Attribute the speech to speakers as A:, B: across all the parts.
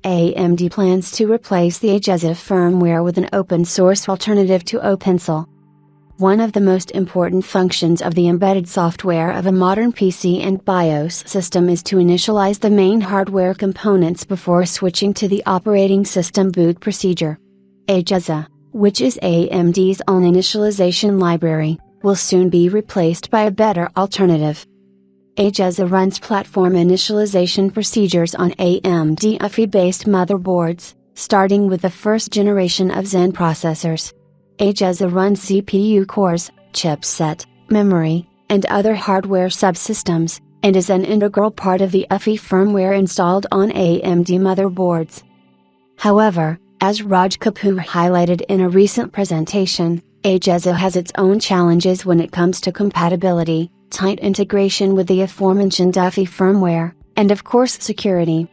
A: AMD plans to replace the AGESA firmware with an open-source alternative to openSIL. One of the most important functions of the embedded software of a modern PC and BIOS system is to initialize the main hardware components before switching to the operating system boot procedure. AGESA, which is AMD's own initialization library, will soon be replaced by a better alternative. AGESA runs platform initialization procedures on AMD UEFI-based motherboards, starting with the first generation of Zen processors. AGESA runs CPU cores, chipset, memory, and other hardware subsystems, and is an integral part of the UEFI firmware installed on AMD motherboards. However, as Raj Kapoor highlighted in a recent presentation, AGESA has its own challenges when it comes to compatibility, tight integration with the aforementioned UEFI firmware, and of course security.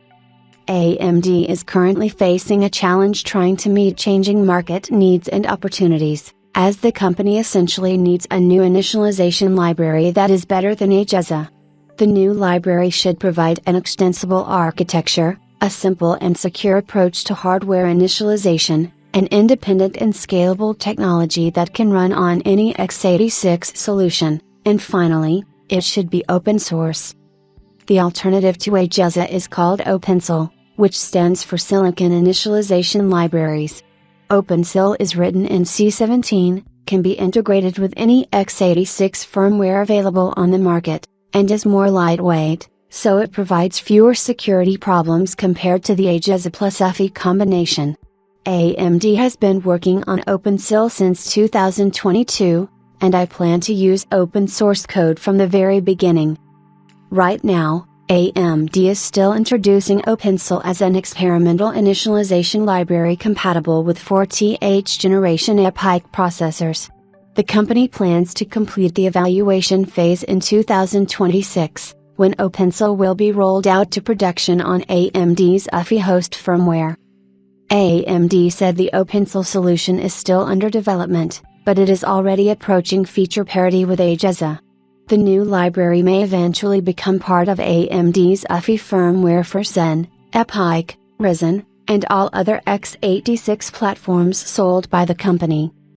A: AMD is currently facing a challenge trying to meet changing market needs and opportunities, as the company essentially needs a new initialization library that is better than AGESA. The new library should provide an extensible architecture, a simple and secure approach to hardware initialization, an independent and scalable technology that can run on any x86 solution, and finally, it should be open source. The alternative to AGESA is called openSIL, which stands for Silicon Initialization Libraries. openSIL is written in C17, can be integrated with any x86 firmware available on the market, and is more lightweight, so it provides fewer security problems compared to the AGESA plus UEFI combination. AMD has been working on openSIL since 2022, and I plan to use open source code from the very beginning. Right now, AMD is still introducing openSIL as an experimental initialization library compatible with 4th generation EPYC processors. The company plans to complete the evaluation phase in 2026, when openSIL will be rolled out to production on AMD's UEFI host firmware. AMD said the openSIL solution is still under development, but it is already approaching feature parity with AGESA. The new library may eventually become part of AMD's UEFI firmware for Zen, EPYC, Ryzen, and all other x86 platforms sold by the company.